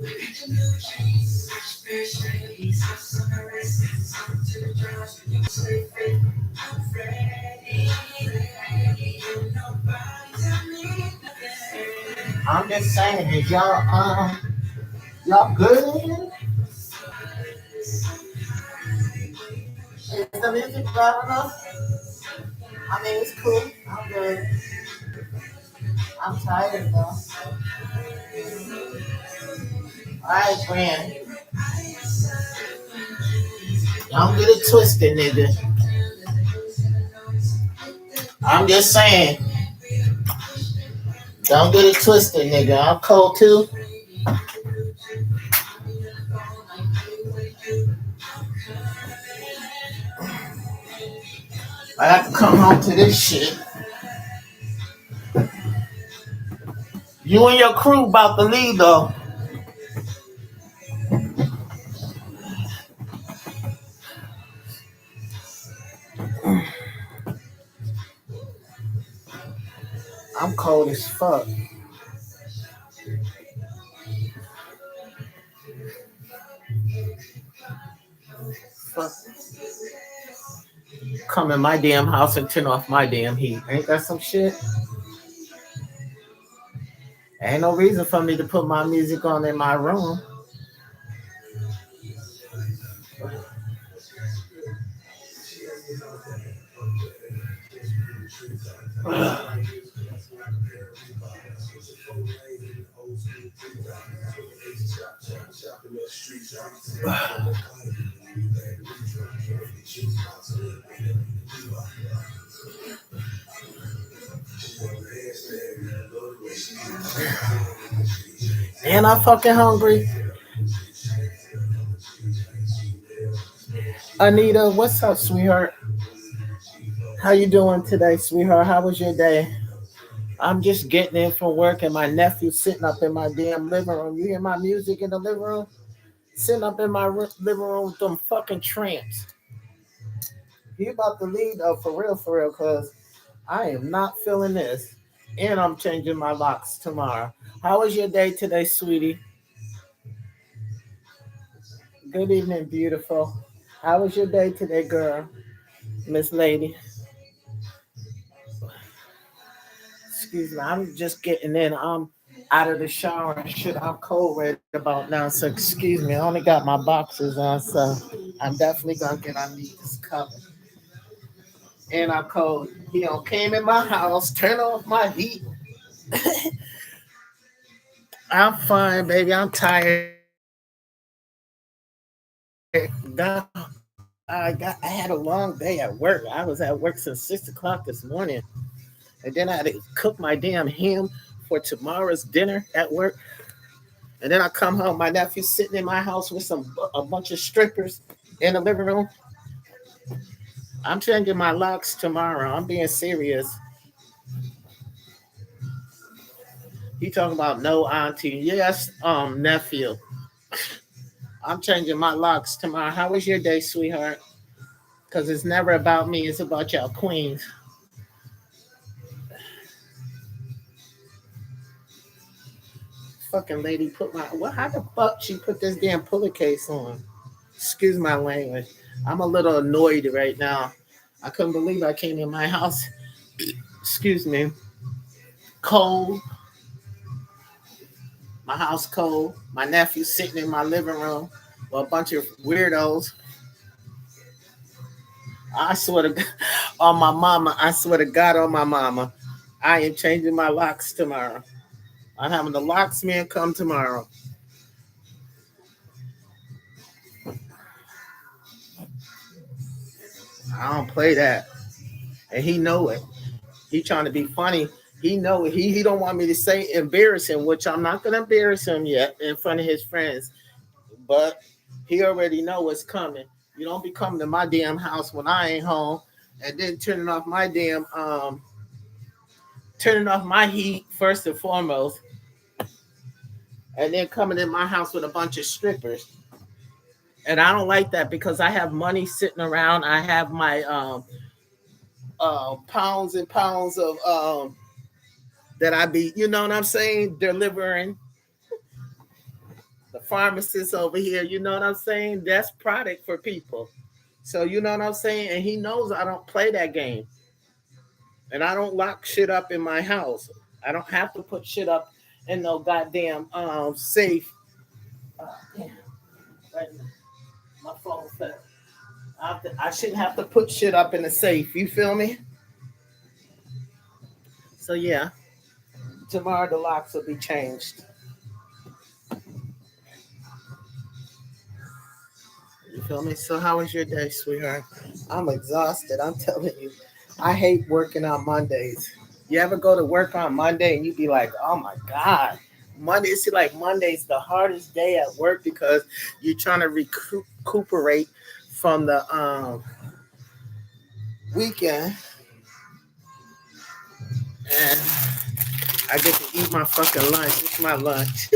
I'm just saying, is y'all good? Is the music loud enough? I mean, it's cool. I'm good. I'm tired though. Alright, friend. Don't get it twisted, nigga. I'm just saying. Don't get it twisted, nigga. I'm cold too. I have to come home to this shit. You and your crew about to leave though. I'm cold as fuck. Fuck. Come in my damn house and turn off my damn heat. Ain't that some shit? Ain't no reason for me to put my music on in my room. And I'm fucking hungry. Anita, what's up, sweetheart? How you doing today, sweetheart? How was your day? I'm just getting in from work and my nephew's sitting up in my damn living room. You hear my music in the living room? Sitting up in my living room with them fucking tramps. He about to leave though, for real, cause I am not feeling this. And I'm changing my locks tomorrow. How was your day today, sweetie? Good evening, beautiful. How was your day today, girl? Miss Lady. Excuse me, I'm just getting in. I'm out of the shower and shit. I'm cold right about now, so excuse me. I only got my boxes on, so I'm definitely gonna get underneath this cover. And I'm cold. He don't came in my house, turn off my heat. I'm fine, baby. I'm tired. I had a long day at work. I was at work since 6 o'clock this morning, and then I had to cook my damn ham for tomorrow's dinner at work. And then I come home, my nephew's sitting in my house with a bunch of strippers in the living room. I'm changing my locks tomorrow. I'm being serious. He talking about no auntie. Yes, nephew. I'm changing my locks tomorrow. How was your day, sweetheart? Because it's never about me. It's about y'all queens. Fucking lady put my what? How the fuck she put this damn pillowcase on? Excuse my language. I'm a little annoyed right now. I couldn't believe I came in my house. Excuse me. Cold. My house cold. My nephew sitting in my living room with a bunch of weirdos. I swear to God, on my mama. I swear to God on my mama. I am changing my locks tomorrow. I'm having the locksman come tomorrow. I don't play that. And he know it. He trying to be funny. He know it. He don't want me to say embarrass him, which I'm not gonna embarrass him yet in front of his friends. But he already know what's coming. You don't be coming to my damn house when I ain't home and then turning off my heat first and foremost, and then coming in my house with a bunch of strippers. And I don't like that because I have money sitting around. I have my pounds and pounds of that I be, you know what I'm saying, delivering. The pharmacist over here, you know what I'm saying? That's product for people. So you know what I'm saying? And he knows I don't play that game. And I don't lock shit up in my house. I don't have to put shit up in no goddamn safe. Damn, right, my phone fell. I shouldn't have to put shit up in the safe. You feel me? So yeah, tomorrow the locks will be changed. You feel me? So how was your day, sweetheart? I'm exhausted. I'm telling you, I hate working on Mondays. You ever go to work on Monday and you be like, oh my god, Monday. It seems like Monday's the hardest day at work because you're trying to recuperate from the weekend, and I get to eat my fucking lunch. It's my lunch.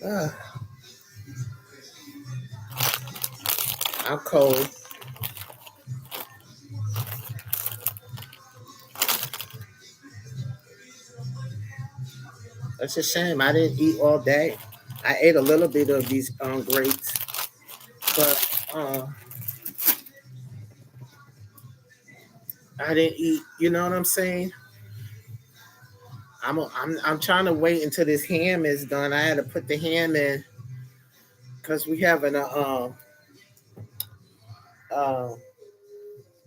uh, I'm cold. That's a shame. I didn't eat all day. I ate a little bit of these grapes, but I didn't eat. You know what I'm saying? I'm trying to wait until this ham is done. I had to put the ham in because we having a uh,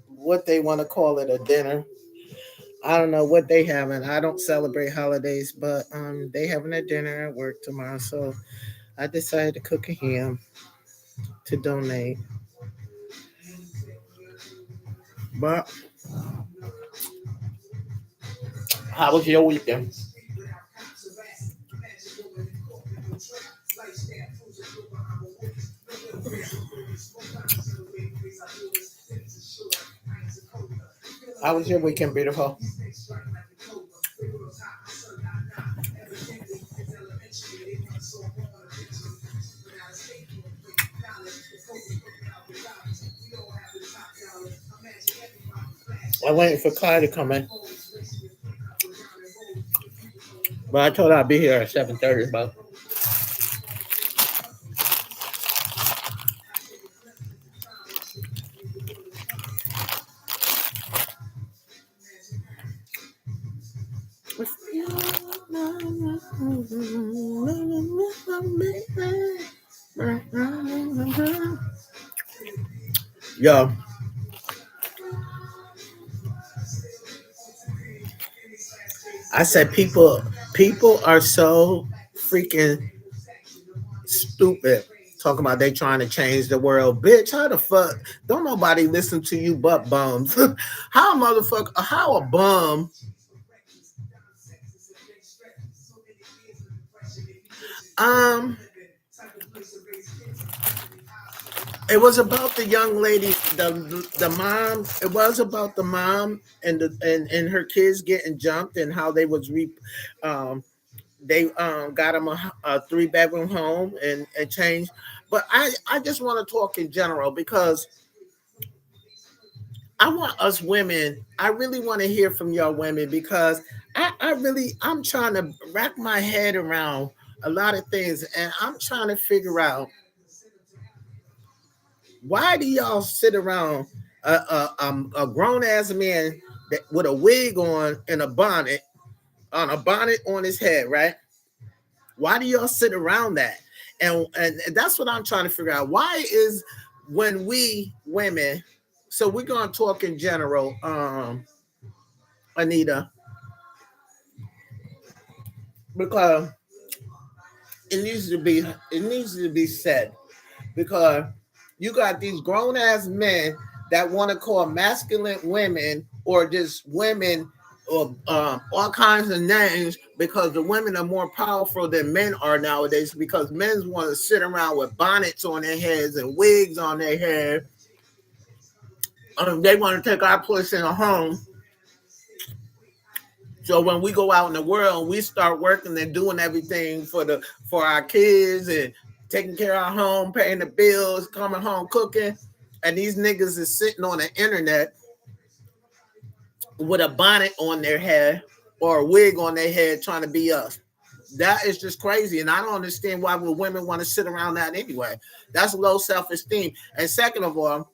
what they want to call it, a dinner. I don't know what they having. I don't celebrate holidays, but they having a dinner at work tomorrow. So I decided to cook a ham to donate. But how was your weekend? How was your weekend, beautiful? I'm waiting for Kai to come in, but I told her I'd be here at 7:30. But yo, I said people are so freaking stupid. Talking about they trying to change the world, bitch. How the fuck don't nobody listen to you but bums? How a motherfucker? How a bum? Um, it was about the young lady, the mom. It was about the mom and her kids getting jumped and how um, they got them a 3 bedroom home and changed. But I just want to talk in general because I want us women. I really want to hear from y'all women because I'm trying to wrap my head around a lot of things and I'm trying to figure out why do y'all sit around a grown ass man that, with a wig on and a bonnet on his head, right? Why do y'all sit around that? And that's what I'm trying to figure out. Why is when we women, so we're gonna talk in general, Anita, because it needs to be said because you got these grown ass men that want to call masculine women or just women or all kinds of names because the women are more powerful than men are nowadays because men want to sit around with bonnets on their heads and wigs on their head. They want to take our place in a home. So when we go out in the world, we start working and doing everything for our kids and taking care of our home, paying the bills, coming home cooking, and these niggas is sitting on the internet with a bonnet on their head or a wig on their head trying to be us. That is just crazy. And I don't understand why would women want to sit around that anyway. That's low self-esteem. And second of all,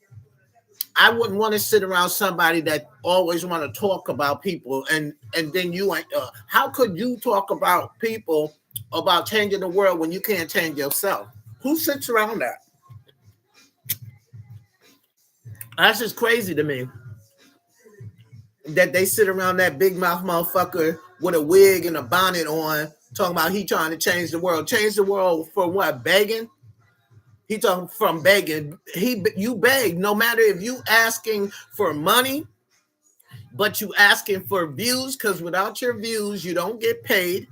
I wouldn't want to sit around somebody that always want to talk about people, and then you ain't. How could you talk about people about changing the world when you can't change yourself? Who sits around that? That's just crazy to me. That they sit around that big mouth motherfucker with a wig and a bonnet on, talking about he trying to change the world. Change the world for what? Begging? He talking from begging. You beg no matter if you asking for money, but you asking for views, because without your views you don't get paid.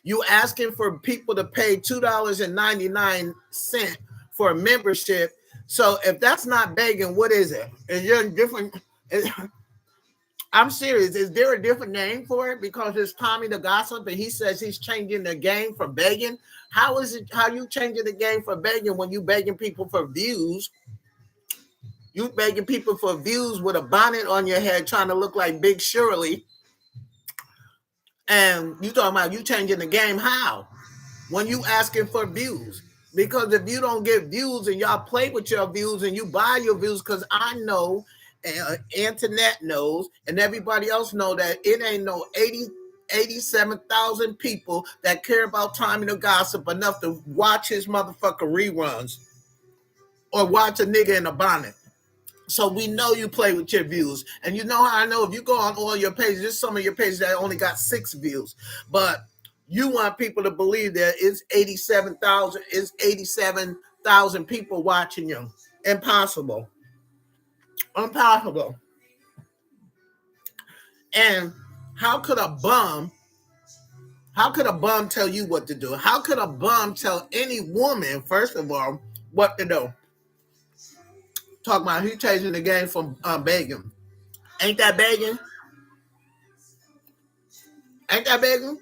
You asking for people to pay $2.99 for a membership. So if that's not begging, what is it? Is there a different? I'm serious. Is there a different name for it? Because it's Tommy the Gossip, and he says he's changing the game for begging. How is it? How you changing the game for begging when you begging people for views? You begging people for views with a bonnet on your head, trying to look like Big Shirley, and you talking about you changing the game? How? When you asking for views? Because if you don't get views and y'all play with your views and you buy your views, because I know, internet knows, and everybody else know that it ain't no 87,000 people that care about Tommy the Gossip enough to watch his motherfucker reruns or watch a nigga in a bonnet. So we know you play with your views. And you know how I know? If you go on all your pages, there's some of your pages that only got 6 views. But you want people to believe that it's 87,000 people watching you. Impossible. Impossible. And how could a bum tell you what to do? How could a bum tell any woman, first of all, what to do? Talking about he changing the game from begging. Ain't that begging? Ain't that begging?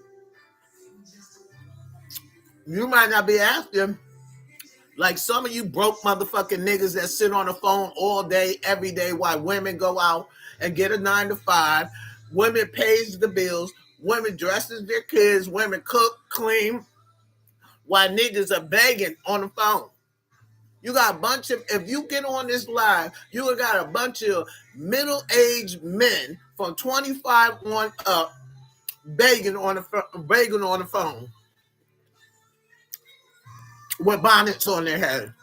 You might not be asking. Like some of you broke motherfucking niggas that sit on the phone all day, every day, while women go out and get a 9 to 5. Women pays the bills. Women dresses their kids. Women cook, clean, while niggas are begging on the phone. You got a bunch of, if you get on this live, you got a bunch of middle-aged men from 25 on up begging on the phone with bonnets on their head.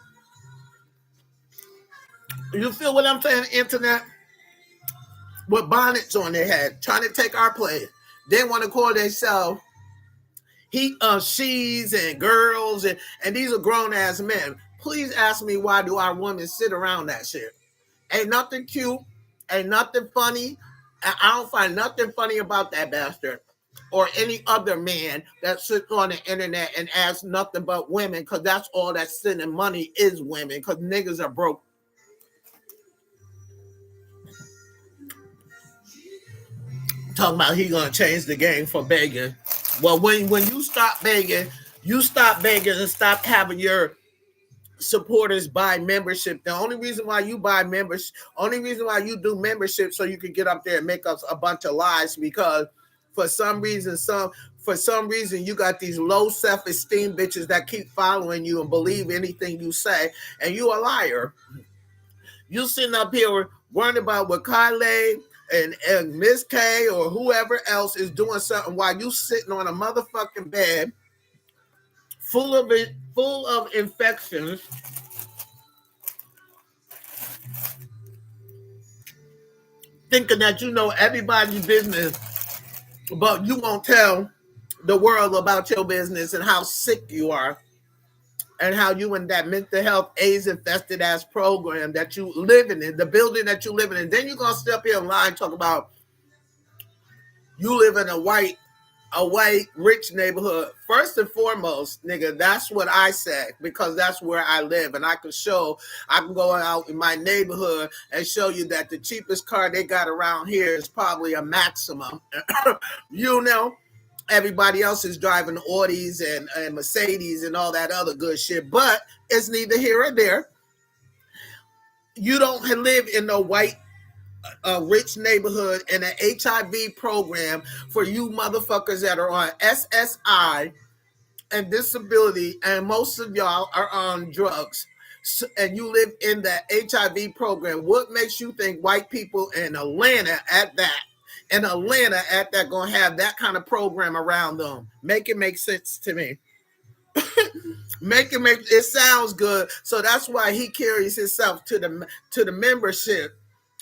You feel what I'm saying, internet? With bonnets on their head, trying to take our place. They want to call themselves she's and girls, and these are grown-ass men. Please ask me, why do our women sit around that shit? Ain't nothing cute, ain't nothing funny. I don't find nothing funny about that bastard or any other man that sits on the internet and asks nothing but women, because that's all that's sending money is women, because niggas are broke. Talking about he gonna change the game for begging. Well, when you stop begging and stop having your supporters buy membership. The only reason why you buy members, only reason why you do membership, so you can get up there and make us a bunch of lies, because for some reason you got these low self-esteem bitches that keep following you and believe anything you say, and you a liar. You sitting up here worrying about what Kylie and Miss K or whoever else is doing something while you sitting on a motherfucking bed full of infections, thinking that you know everybody's business, but you won't tell the world about your business and how sick you are, and how you in that mental health AIDS infested ass program that you living in, the building that you living in. Then you're gonna step here and lie and talk about you live in a white rich neighborhood. First and foremost, nigga, that's what I said, because that's where I live, and I can go out in my neighborhood and show you that the cheapest car they got around here is probably a Maximum. You know, everybody else is driving Audis and Mercedes and all that other good shit, but it's neither here or there. You don't live in no white rich neighborhood in an HIV program for you motherfuckers that are on SSI and disability, and most of y'all are on drugs, and you live in that HIV program, what makes you think white people in Atlanta gonna have that kind of program around them? Make it make sense to me. Make it sounds good. So that's why he carries himself to the membership,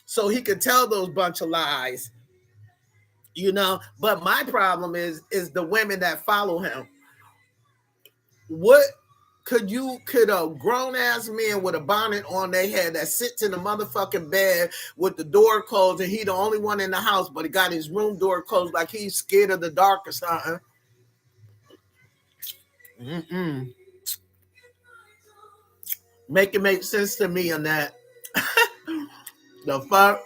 so he could tell those bunch of lies. But my problem is the women that follow him. What could a grown ass man with a bonnet on their head that sits in the motherfucking bed with the door closed, and he the only one in the house, but he got his room door closed like he's scared of the dark or something? Mm-mm. Make it make sense to me on that. The fuck?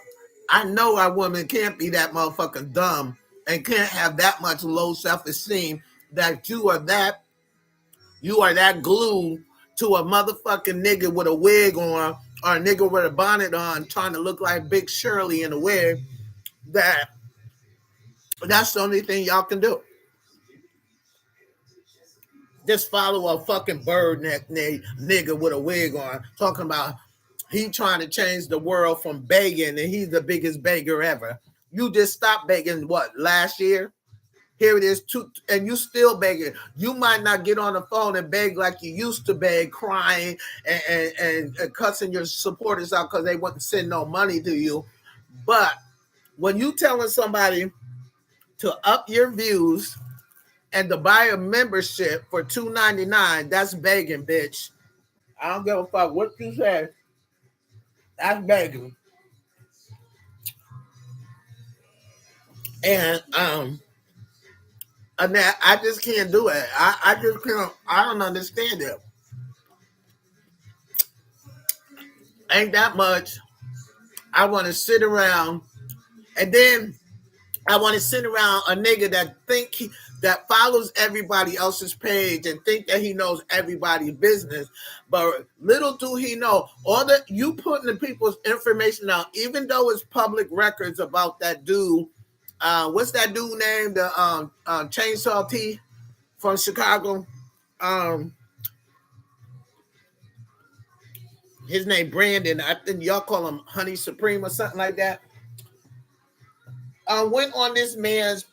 I know our women can't be that motherfucking dumb and can't have that much low self-esteem that you are that glue to a motherfucking nigga with a wig on, or a nigga with a bonnet on trying to look like Big Shirley in a wig, that's the only thing y'all can do. Just follow a fucking bird neck nigga with a wig on talking about he trying to change the world from begging and he's the biggest beggar ever. You just stopped begging last year? Here it is, and you still begging. You might not get on the phone and beg like you used to beg, crying and cussing your supporters out because they wouldn't send no money to you. But when you telling somebody to up your views and to buy a membership for $2.99, that's begging, bitch. I don't give a fuck what you say. That's begging. And I just can't do it. I just can't. I don't understand it. Ain't that much. I want to sit around, and then I want to sit around a nigga that follows everybody else's page and think that he knows everybody's business. But little do he know, all that you putting the people's information out, even though it's public records about that dude. What's that dude named? The Chainsaw T from Chicago. Um, his name Brandon. I think y'all call him Honey Supreme or something like that. Went on this man's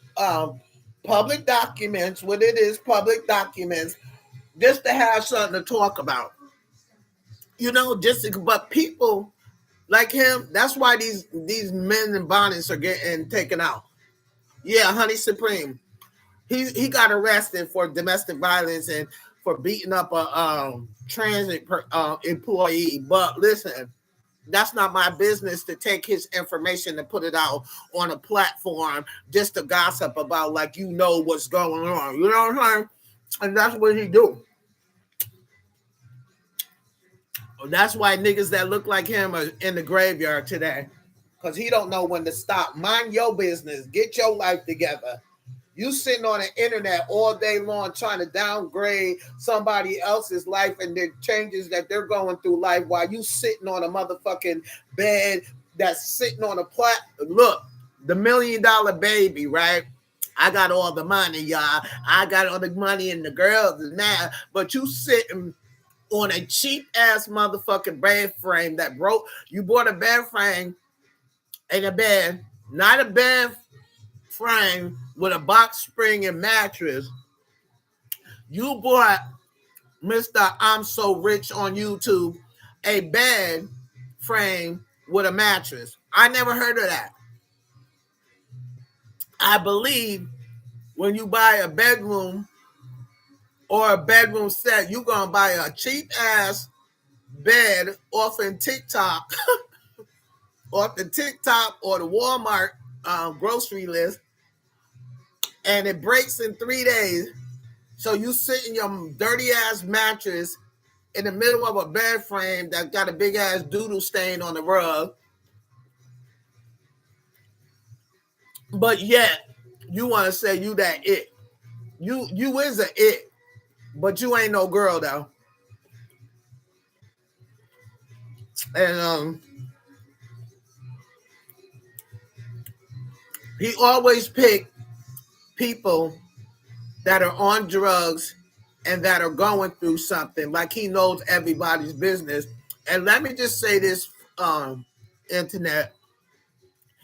public documents, what it is, public documents, just to have something to talk about. But people like him, that's why these men in bonnets are getting taken out. Yeah, Honey Supreme. He got arrested for domestic violence and for beating up a transit employee. But listen, that's not my business to take his information and put it out on a platform just to gossip about, like, what's going on. You know what I'm saying? And that's what he do. That's why niggas that look like him are in the graveyard today. Because he don't know when to stop. Mind your business. Get your life together. You sitting on the internet all day long trying to downgrade somebody else's life and the changes that they're going through life while you sitting on a motherfucking bed that's sitting on a Look, the $1 million baby, right? I got all the money, y'all. I got all the money and the girls and that. But you sitting on a cheap ass motherfucking bed frame that broke. You bought a bed frame and a bed, not a bed frame with a box spring and mattress. You bought Mr. I'm So Rich on YouTube a bed frame with a mattress. I never heard of that. I believe when you buy a bedroom or a bedroom set, you're gonna buy a cheap ass bed off in TikTok, off the TikTok or the Walmart grocery list, and it breaks in 3 days. So you sit in your dirty ass mattress in the middle of a bed frame that got a big ass doodle stain on the rug. But yet you want to say you that it. You is a it, but you ain't no girl though. And he always pick people that are on drugs and that are going through something, like he knows everybody's business. And let me just say this, internet.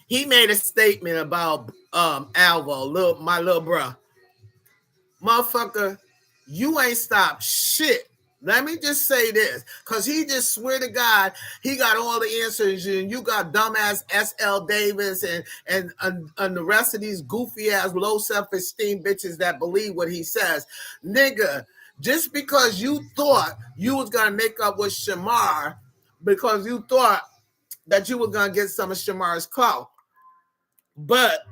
He made a statement about Alvo, my little bro. Motherfucker, you ain't stopped shit. Let me just say this, because he just swear to God, he got all the answers, and you got dumbass S.L. Davis and the rest of these goofy ass low self-esteem bitches that believe what he says. Nigga, just because you thought you was gonna make up with Shamar, because you thought that you were gonna get some of Shamar's clout. But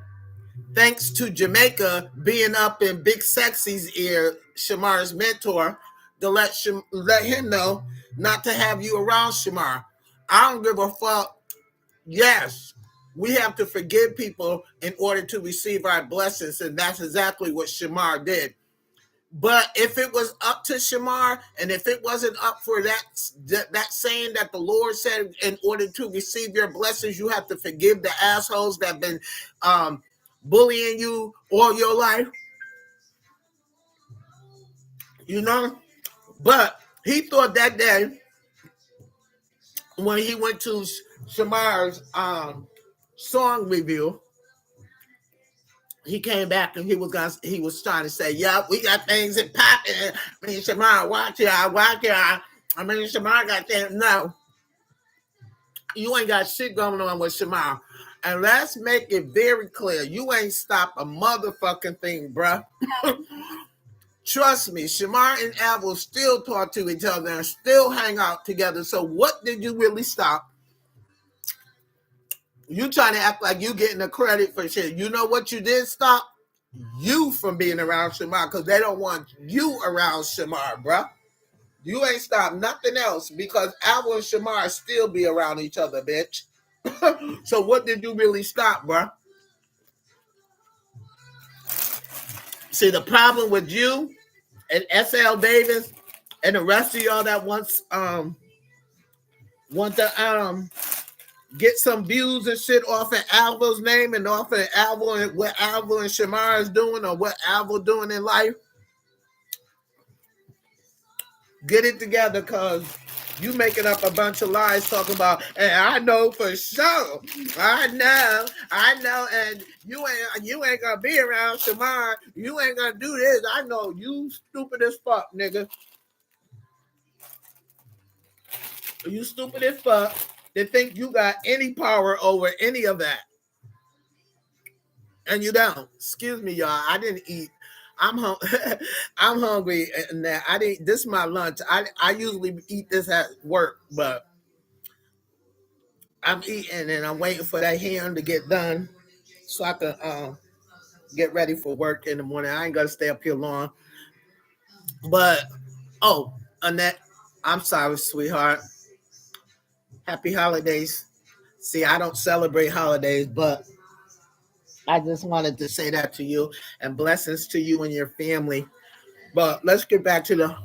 thanks to Jamaica being up in Big Sexy's ear, Shamar's mentor, to let him know not to have you around Shamar. I don't give a fuck. Yes, we have to forgive people in order to receive our blessings, and that's exactly what Shamar did. But if it was up to Shamar, and if it wasn't up for that saying that the Lord said, in order to receive your blessings, you have to forgive the assholes that have been bullying you all your life, you know. But he thought that day when he went to Shamar's song review, he came back and he was trying to say, "Yeah, we got things in popping. I mean, Shamar, watch it. I mean, Shamar got things." No, you ain't got shit going on with Shamar. And let's make it very clear, you ain't stopped a motherfucking thing, bruh. Trust me, Shamar and Abel still talk to each other and still hang out together. So what did you really stop? You trying to act like you getting the credit for shit. You know what you did stop? You from being around Shamar, because they don't want you around Shamar, bruh. You ain't stopped nothing else, because Abel and Shamar still be around each other, bitch. So what did you really stop, bruh? See, the problem with you and S.L. Davis and the rest of y'all that want to get some views and shit off of Alvo's name and off of Alvo and what Alvo and Shamar is doing, or what Alvo doing in life, get it together, because you making up a bunch of lies talking about, and I know for sure, I know, and you ain't gonna be around Shamar, you ain't gonna do this. I know you stupid as fuck, nigga. You stupid as fuck to think you got any power over any of that. And you don't. Excuse me, y'all. I didn't eat. I'm hungry, and that I didn't. This is my lunch. I usually eat this at work, but I'm eating and I'm waiting for that ham to get done so I can get ready for work in the morning. I ain't gonna stay up here long. But oh, Annette, I'm sorry, sweetheart. Happy holidays. See, I don't celebrate holidays, but I just wanted to say that to you, and blessings to you and your family. But let's get back to the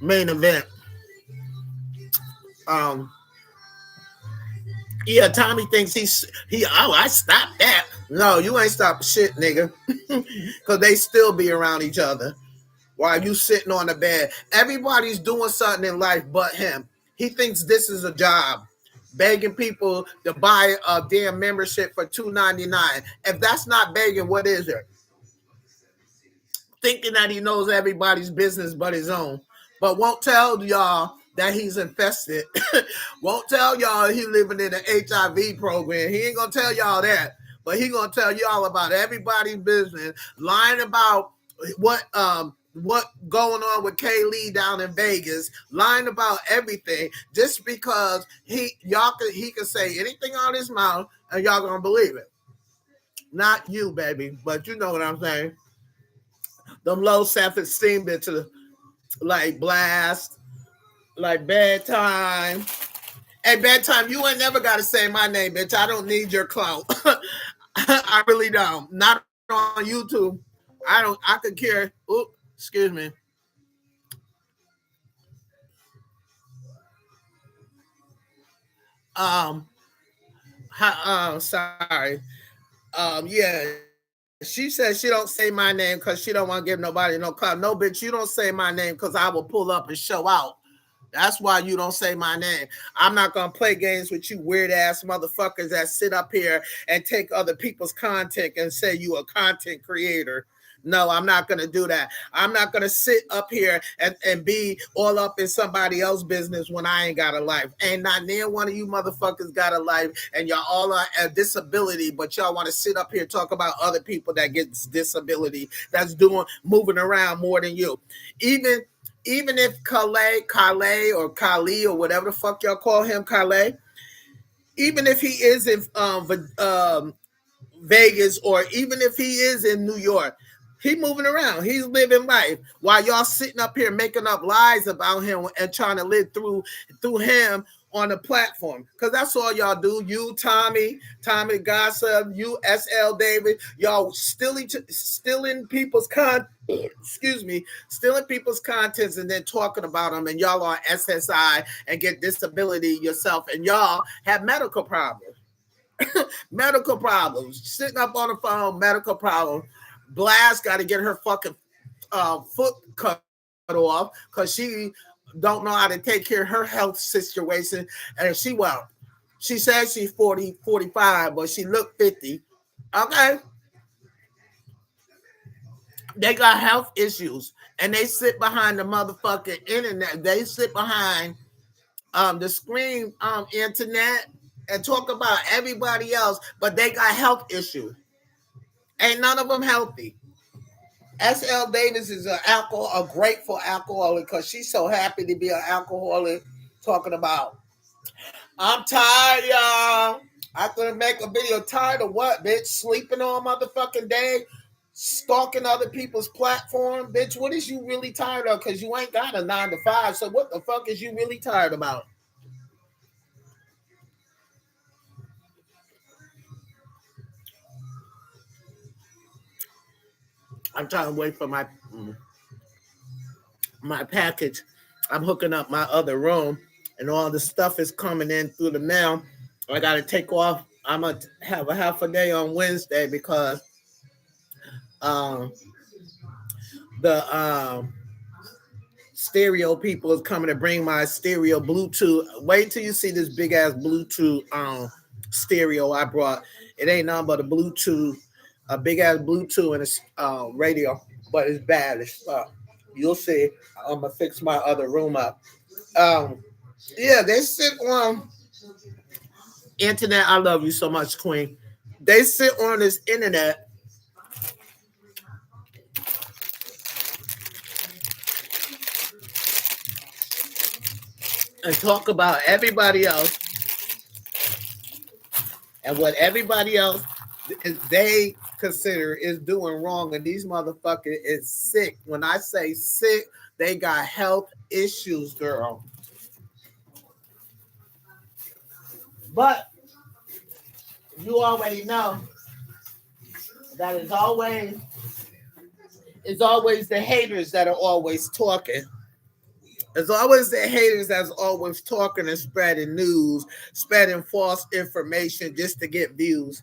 main event. Um, yeah, Tommy thinks I stopped that. No, you ain't stopped shit, nigga. Because they still be around each other while you sitting on the bed. Everybody's doing something in life but him. He thinks this is a job, begging people to buy a damn membership for $2.99. If that's not begging, what is it? Thinking that he knows everybody's business but his own, but won't tell y'all that he's infested. Won't tell y'all he living in an HIV program. He ain't gonna tell y'all that, but he gonna tell y'all about everybody's business, lying about what going on with Kay Lee down in Vegas, lying about everything, just because he can say anything out his mouth and y'all gonna believe it. Not you, baby, but you know what I'm saying. Them low self-esteem bitches like Blast, like Bedtime. Hey, Bedtime, you ain't never got to say my name, bitch. I don't need your clout. I really don't. Not on YouTube. I could care. Oops, excuse me. Um, sorry. Yeah, She says she don't say my name because she don't want to give nobody no call. No, bitch, you don't say my name because I will pull up and show out. That's why you don't say my name. I'm not gonna play games with you weird ass motherfuckers that sit up here and take other people's content and say you a content creator. No, I'm not gonna do that. I'm not gonna sit up here and be all up in somebody else's business when I ain't got a life. Ain't not near one of you motherfuckers got a life, and y'all all are a disability, but y'all want to sit up here and talk about other people that gets disability that's doing moving around more than you. Even even if Calais or Kali or whatever the fuck y'all call him, Calais, even if he is in Vegas or even if he is in New York, he moving around. He's living life while y'all sitting up here making up lies about him and trying to live through him on the platform. Because that's all y'all do. You, Tommy Gossip, you, SL David, y'all stealing people's excuse me, stealing people's contents and then talking about them, and y'all are SSI and get disability yourself, and y'all have medical problems. Medical problems. Sitting up on the phone, medical problems. Blast got to get her fucking foot cut off because she don't know how to take care of her health situation. And she says she's 40, 45, but she looked 50. Okay. They got health issues and they sit behind the motherfucking internet. They sit behind the screen internet and talk about everybody else, but they got health issues. Ain't none of them healthy. SL Davis is a grateful alcoholic because she's so happy to be an alcoholic. Talking about, I'm tired, y'all. I couldn't make a video. Tired of what, bitch? Sleeping all motherfucking day, stalking other people's platform, bitch. What is you really tired of? Because you ain't got a 9 to 5. So what the fuck is you really tired about? I'm trying to wait for my package. I'm hooking up my other room, and all the stuff is coming in through the mail. I got to take off. I'm gonna have a half a day on Wednesday because um, the stereo people is coming to bring my stereo Bluetooth. Wait till you see this big ass Bluetooth stereo I brought. It ain't nothing but a big ass Bluetooth and a radio, but it's bad as fuck. You'll see. I'm gonna fix my other room up. Um, yeah, they sit on internet. I love you so much, Queen. They sit on this internet and talk about everybody else and what everybody else they consider is doing wrong, and these motherfuckers is sick. When I say sick, they got health issues, girl. But you already know that it's always the haters that are always talking. It's always the haters that's always talking and spreading news, spreading false information just to get views.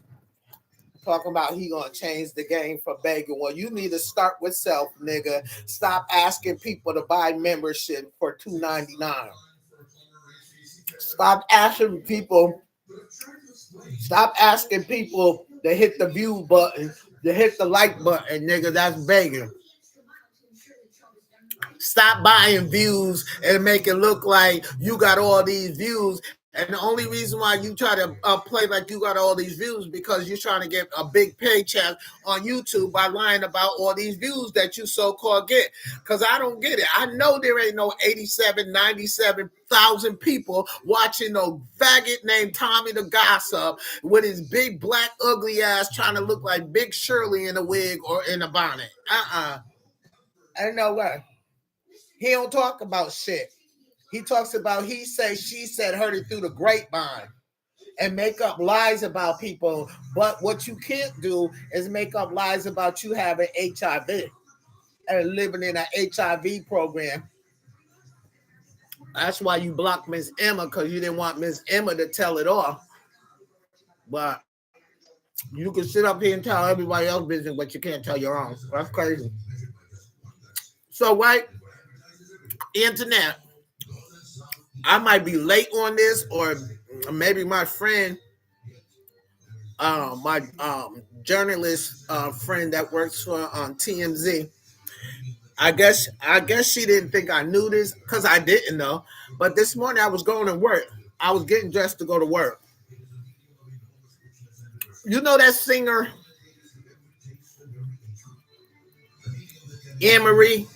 Talking about he gonna change the game for begging. Well, you need to start with self, nigga. Stop asking people to buy membership for $2.99. Stop asking people. Stop asking people to hit the view button, to hit the like button, nigga. That's begging. Stop buying views and make it look like you got all these views. And the only reason why you try to play like you got all these views because you're trying to get a big paycheck on YouTube by lying about all these views that you so-called get. Because I don't get it. I know there ain't no 87, 97,000 people watching no faggot named Tommy the Gossip with his big black ugly ass trying to look like Big Shirley in a wig or in a bonnet. Ain't no way. He don't talk about shit. He talks about he said, she said, heard it through the grapevine and make up lies about people. But what you can't do is make up lies about you having HIV and living in an HIV program. That's why you blocked Miss Emma, because you didn't want Miss Emma to tell it off. But You can sit up here and tell everybody else business, but you can't tell your own. That's crazy. So, right, internet, I might be late on this, or maybe my friend, my journalist friend that works for TMZ. I guess she didn't think I knew this because I didn't know. But this morning I was going to work. I was getting dressed to go to work. You know that singer Anne Marie?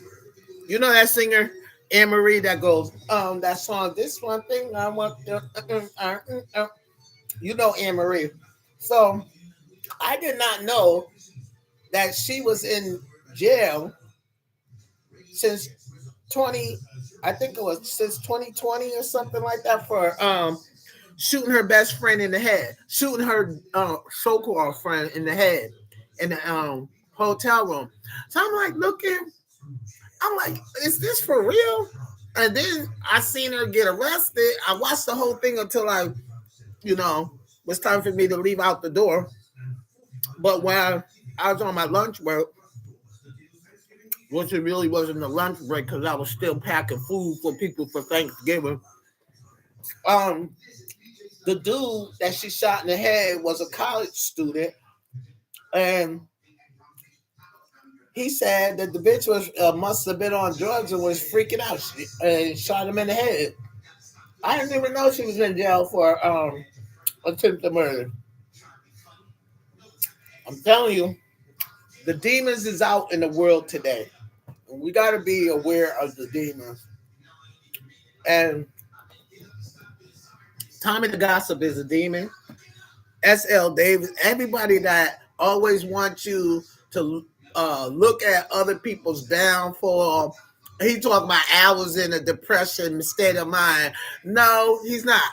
You know that singer Anne Marie that goes, that song, this one thing I want to, you know Anne Marie. So I did not know that she was in jail since 20, I think it was since 2020 or something like that for shooting her best friend in the head, shooting her so-called friend in the head in the hotel room. So I'm like looking, I'm like, is this for real? And then I seen her get arrested. I watched the whole thing until you know, it was time for me to leave out the door. But while I was on my lunch break, which it really wasn't a lunch break because I was still packing food for people for Thanksgiving. Um, the dude that she shot in the head was a college student, and he said that the bitch was must have been on drugs and was freaking out and shot him in the head. I didn't even know she was in jail for attempted murder. I'm telling you, the demons is out in the world today. We got to be aware of the demons. And Tommy the Gossip is a demon. SL Davis, everybody that always wants you to look at other people's downfall. He talking about hours in a depression state of mind. No, he's not.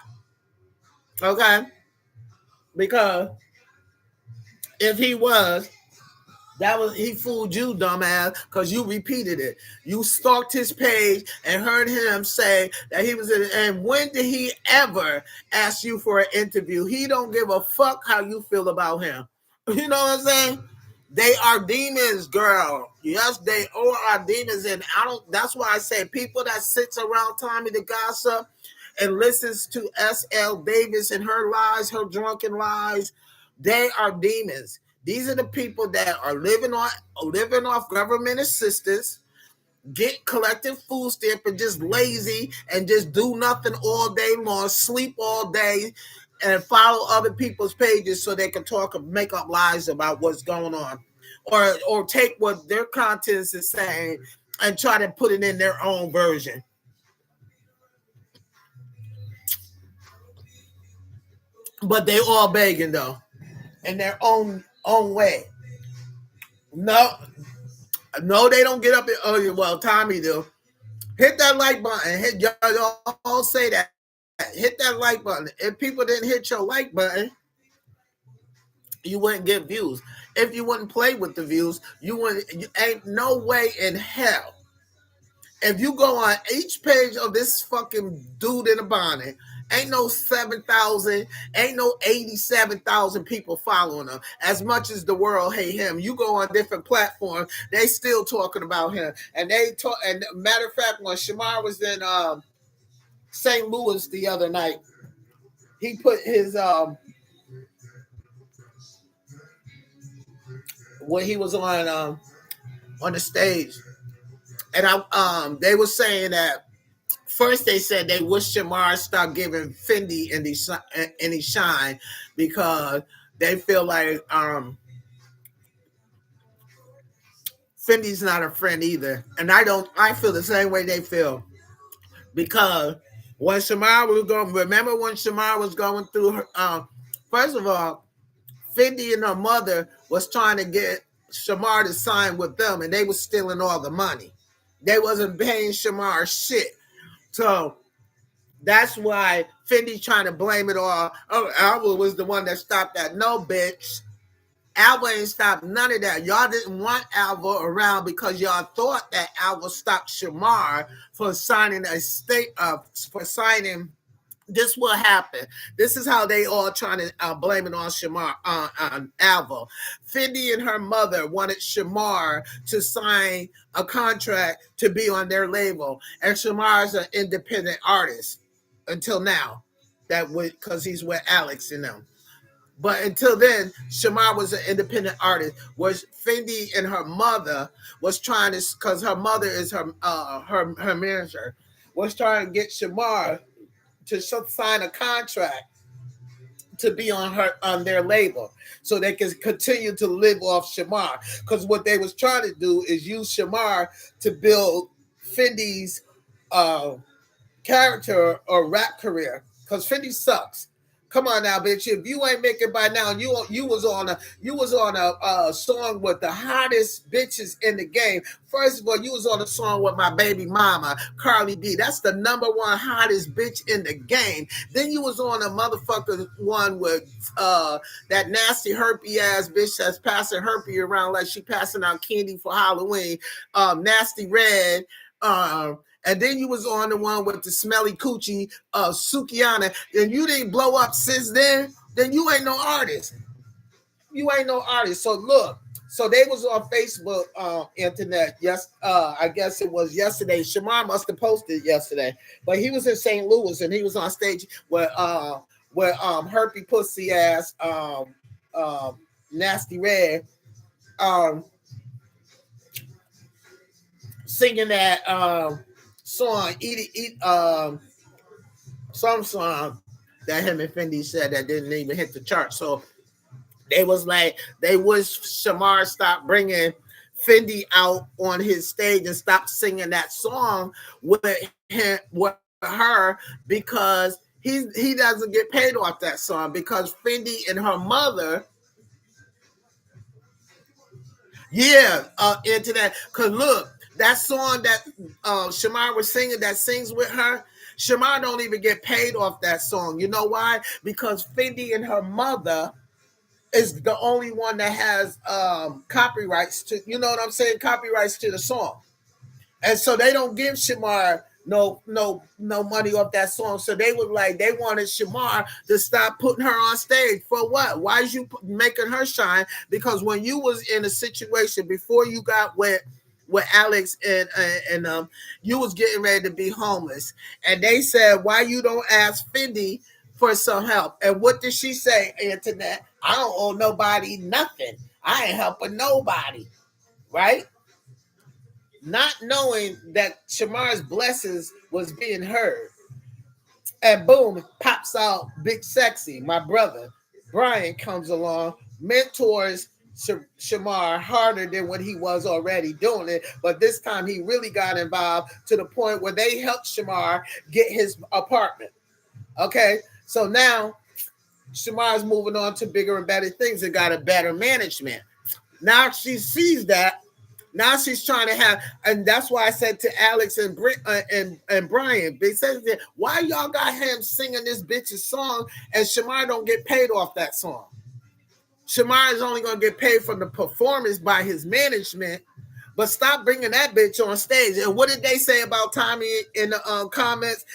Okay, because if he was, that was he fooled you, dumbass, because you repeated it. You stalked his page and heard him say that he was in. And when did he ever ask you for an interview? He don't give a fuck how you feel about him. You know what I'm saying? They are demons, girl. Yes, they all are demons, and I don't. That's why I say people that sits around Tommy the Gossip and listens to S.L. Davis and her lies, her drunken lies. They are demons. These are the people that are living off government assistance, get collective food stamp and just lazy and just do nothing all day long, sleep all day, and follow other people's pages so they can talk and make up lies about what's going on, or take what their content is saying and try to put it in their own version. But they all begging though, in their own way. No, no, they don't get up and well, Tommy do. Hit that like button. Y'all all say that. Hit that like button. If people didn't hit your like button, you wouldn't get views. If you wouldn't play with the views, you wouldn't. Ain't no way in hell. If you go on each page of this fucking dude in a bonnet, ain't no 7,000, ain't no 87,000 people following him. As much as the world hate him, you go on different platforms, they still talking about him. And they talk. And matter of fact, when Shamar was in St. Louis the other night, he put his when he was on the stage, and they were saying that first they said they wish Shamar start giving Fendi any shine because they feel like Fendi's not a friend either, and I feel the same way they feel because when Shamar was going, remember when Shamar was going through her, first of all, Fendi and her mother was trying to get Shamar to sign with them, and they was stealing all the money. They wasn't paying Shamar shit. So that's why Fendi trying to blame it all. Oh, Alva was the one that stopped that. No, bitch. Alva ain't stopped none of that. Y'all didn't want Alva around because y'all thought that Alva stopped Shamar for signing a state for signing This what happened. This is how they all trying to blame it on Shamar, on Alvo. Fendi and her mother wanted Shamar to sign a contract to be on their label, and Shamar is an independent artist until now. That would because he's with Alex and them. But until then, Shamar was an independent artist. Was Fendi and her mother was trying to, because her mother is her manager, was trying to get Shamar to sign a contract to be on their label so they can continue to live off Shamar. Because what they was trying to do is use Shamar to build Fendi's character or rap career. Because Fendi sucks. Come on now, bitch. If you ain't making by now, you was on a song with the hottest bitches in the game. First of all, you was on a song with my baby mama, Carly B. That's the number one hottest bitch in the game. Then you was on a motherfucker one with that nasty herpy ass bitch that's passing herpy around like she passing out candy for Halloween. Nasty Red. And then you was on the one with the smelly coochie, Sukiana, and you didn't blow up since then you ain't no artist. You ain't no artist. So look, so they was on Facebook, internet. Yes, I guess it was yesterday. Shamar must have posted yesterday, but he was in St. Louis and he was on stage with herpy pussy ass Nasty Red singing that song, some song that him and Fendi said that didn't even hit the chart. So they was like, they wish Shamar stopped bringing Fendi out on his stage and stop singing that song with her because he doesn't get paid off that song because Fendi and her mother. Yeah, into that. Cause look, that song that Shamar was singing that sings with her, Shamar don't even get paid off that song. You know why? Because Fendi and her mother is the only one that has copyrights to, you know what I'm saying? Copyrights to the song. And so they don't give Shamar no money off that song. So they was like, they wanted Shamar to stop putting her on stage. For what? Why is you making her shine? Because when you was in a situation before you got with Alex and you was getting ready to be homeless. And they said, why you don't ask Fendi for some help? And what did she say, Internet? I don't owe nobody nothing. I ain't helping nobody. Right? Not knowing that Shamar's blessings was being heard. And boom, pops out Big Sexy, my brother. Brian comes along, mentors Shamar harder than what he was already doing it. But this time he really got involved to the point where they helped Shamar get his apartment. Okay, so now Shamar's moving on to bigger and better things and got a better management. Now she sees that. Now she's trying to have, and that's why I said to Alex and Brian, they said, why y'all got him singing this bitch's song and Shamar don't get paid off that song? Shamar is only going to get paid from the performance by his management, but stop bringing that bitch on stage. And what did they say about Tommy in the comments?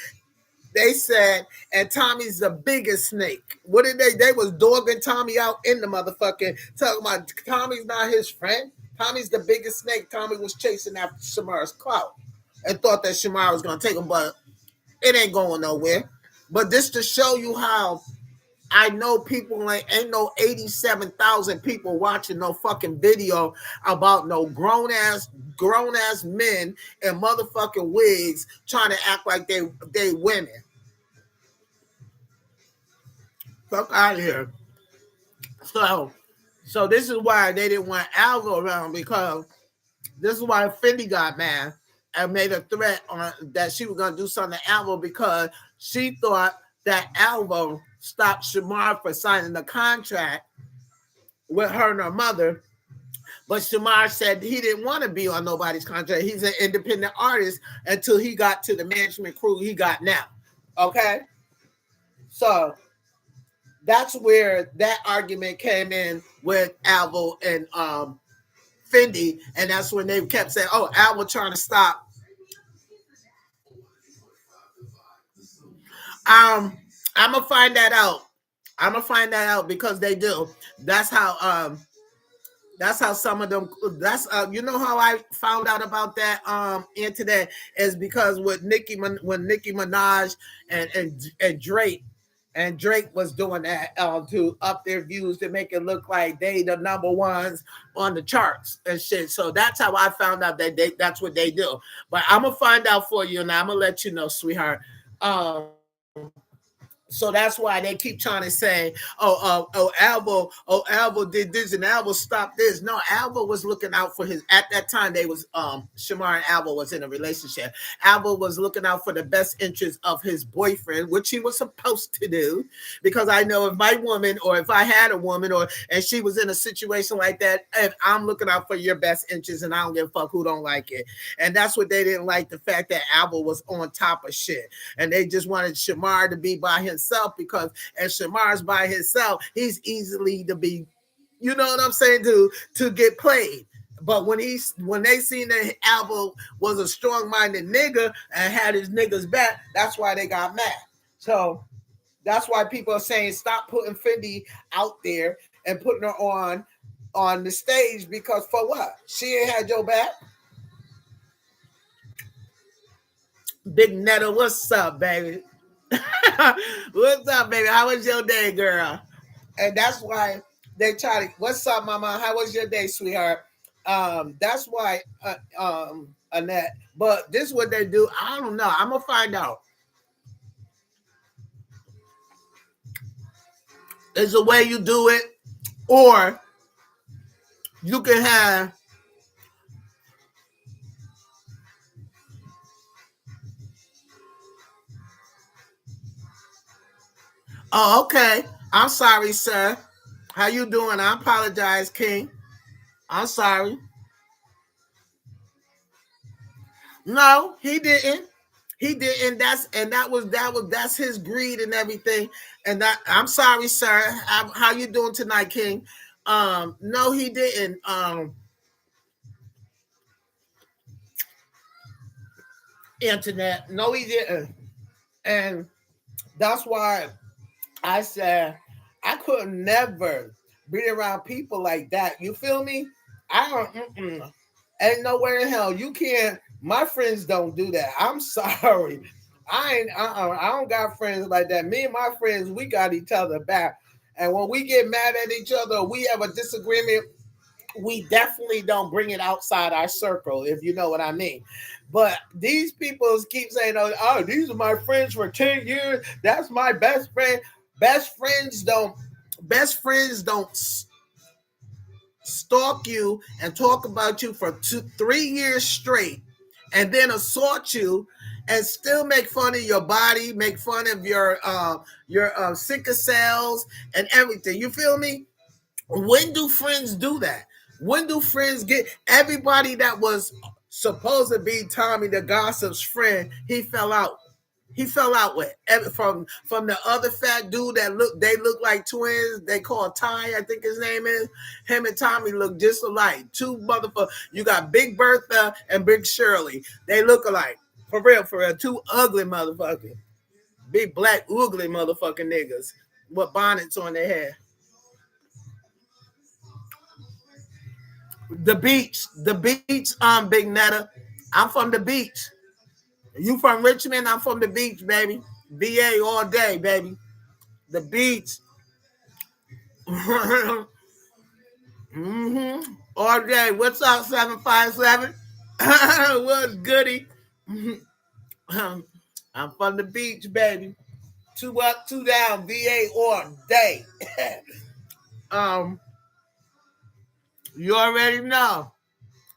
They said, and Tommy's the biggest snake. What did they was dogging Tommy out in the motherfucking, talking about Tommy's not his friend. Tommy's the biggest snake. Tommy was chasing after Shamar's clout and thought that Shamar was going to take him, but it ain't going nowhere. But this to show you how I know people ain't no 87,000 people watching no fucking video about no grown ass men in motherfucking wigs trying to act like they women. Fuck out of here. So this is why they didn't want Alvo around, because this is why Fendi got mad and made a threat on that she was gonna do something to Alvo, because she thought that Alvo stopped Shamar for signing the contract with her and her mother. But Shamar said he didn't want to be on nobody's contract. He's an independent artist until he got to the management crew he got now. Okay? So that's where that argument came in with Alvo and Fendi, and that's when they kept saying, "Oh, Alvo trying to stop I'm gonna find that out. I'm gonna find that out because they do. That's how that's how some of them. That's you know how I found out about that internet is because with when Nicki Minaj and Drake was doing that to up their views to make it look like they the number ones on the charts and shit. So that's how I found out that that's what they do. But I'm gonna find out for you and I'm gonna let you know, sweetheart. So that's why they keep trying to say, Alvo did this and Alvo stopped this. No, Alvo was looking out for his. At that time, they was Shamar and Alvo was in a relationship. Alvo was looking out for the best interests of his boyfriend, which he was supposed to do, because I know if my woman or if I had a woman or and she was in a situation like that, and I'm looking out for your best interests, and I don't give a fuck who don't like it. And that's what they didn't like, the fact that Alvo was on top of shit, and they just wanted Shamar to be by himself because if Shamar's by himself, he's easily to be, you know what I'm saying, to get played. But when they seen that Alvo was a strong-minded nigga and had his niggas back, that's why they got mad. So that's why people are saying stop putting Fendi out there and putting her on the stage, because for what? She ain't had your back. Big Netta, what's up, baby? What's up, baby? How was your day, girl? And that's why they try to. What's up, mama? How was your day, sweetheart? That's why, Annette. But this is what they do. I don't know. I'm gonna find out. There's a way you do it, or you can have. Oh, okay. I'm sorry, sir. How you doing? I apologize, King. I'm sorry. No, he didn't. He didn't. That's his greed and everything. And that I'm sorry, sir. How you doing tonight, King? No, he didn't. Internet. No, he didn't. And that's why I said I could never be around people like that. You feel me? I don't. Ain't nowhere in hell you can't. My friends don't do that. I'm sorry. I ain't. I don't got friends like that. Me and my friends, we got each other back. And when we get mad at each other, we have a disagreement, we definitely don't bring it outside our circle, if you know what I mean. But these people keep saying, oh, these are my friends for 10 years. That's my best friend. Best friends don't best friends don't stalk you and talk about you for 3 years straight and then assault you and still make fun of your body, make fun of your sicker cells and everything. You feel me? When do friends do that? When do friends get everybody that was supposed to be Tommy the Gossip's friend? He fell out. He fell out with from the other fat dude that look like twins. They call Ty, I think his name is. Him and Tommy look just alike. Two motherfuckers. You got Big Bertha and Big Shirley. They look alike. For real, for real. Two ugly motherfuckers. Big black ugly motherfucking niggas with bonnets on their head. The beach, Big Netta. I'm from the beach. You from Richmond? I'm from the beach, baby. BA all day, baby. The beach. All day. What's up, 757? What's goody? I'm from the beach, baby. Two up, two down, VA all day. um, you already know.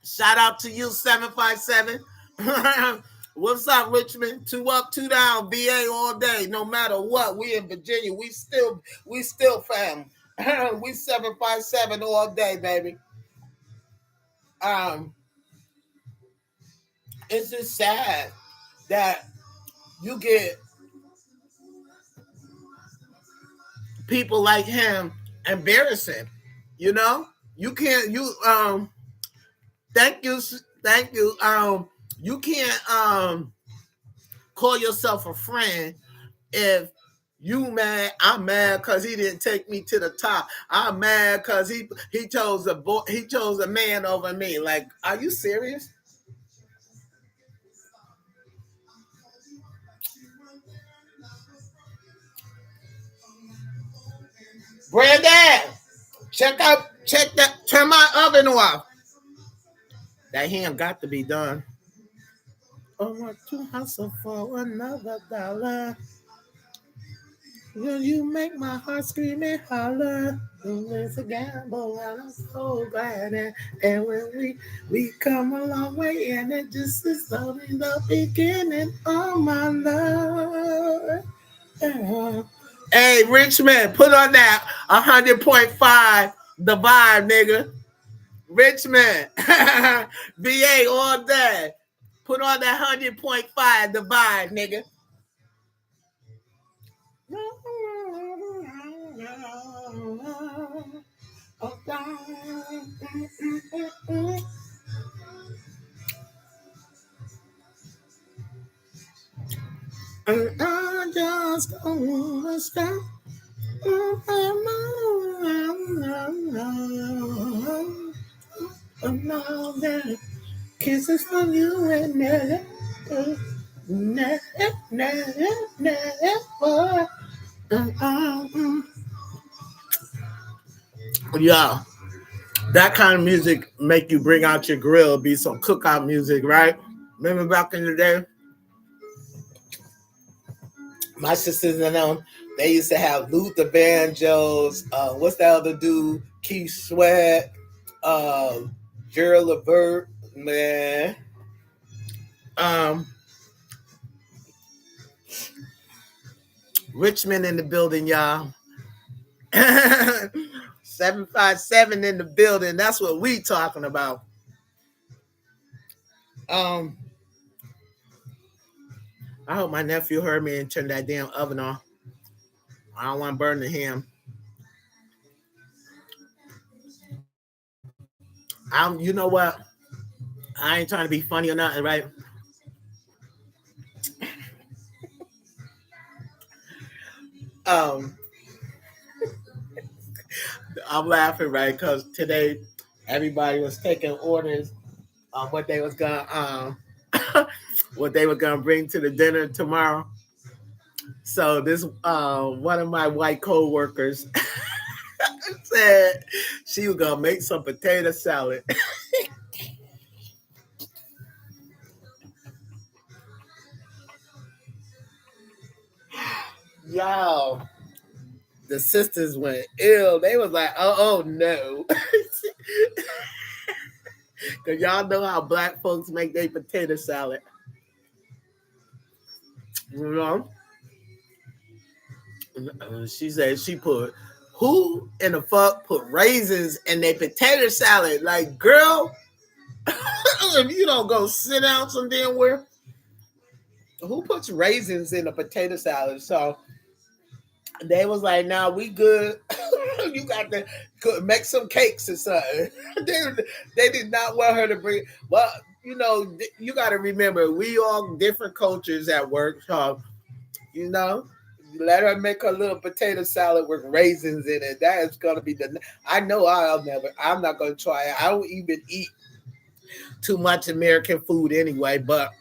Shout out to you, 757. What's up, Richmond? Two up, two down, VA all day. No matter what, we in Virginia. We still fam. We 757 all day, baby. Um, it's just sad that you get people like him embarrassing. You know, you can't. Thank you, thank you. You can't call yourself a friend if You mad? I'm mad because he didn't take me to the top. I'm mad because he chose a man over me. Like, are you serious? Brandon, check that. Turn my oven off. That ham got to be done. I want to hustle for another dollar. Will you make my heart scream and holler? It's a gamble, and I'm so glad. And when we come a long way, and it just is only the beginning of my love. Hey, Richmond, put on that 100.5, the vibe, nigga. Richmond, VA all day. Put on that 100.5, the vibe, nigga. And I just wanna stop. Another kisses from you and never. Yeah, that kind of music make you bring out your grill, be some cookout music, right? Remember back in the day, my sisters and them, they used to have Luther banjos. What's that other dude? Keith Sweat, Gerald Levert, man. Um, Richmond in the building, y'all. 757 in the building. That's what we talking about. Um, I hope my nephew heard me and turned that damn oven off. I don't want to burn the ham. You know what? I ain't trying to be funny or nothing, right? Um, I'm laughing, right? Because today everybody was taking orders on what they was gonna what they were gonna bring to the dinner tomorrow. So this one of my white co-workers said she was gonna make some potato salad. Y'all, the sisters went ill. They was like, oh no. Cause y'all know how black folks make their potato salad. You know? She said she put who in the fuck put raisins in their potato salad? Like, girl, if you don't go sit down some damn where, who puts raisins in a potato salad? So they was like, "Nah, we good. You got to make some cakes or something." they did not want her to bring. Well, you know, you got to remember, we all different cultures at work. So, you know, let her make her little potato salad with raisins in it. That is gonna be the. I know I'm not gonna try it. I don't even eat too much American food anyway, but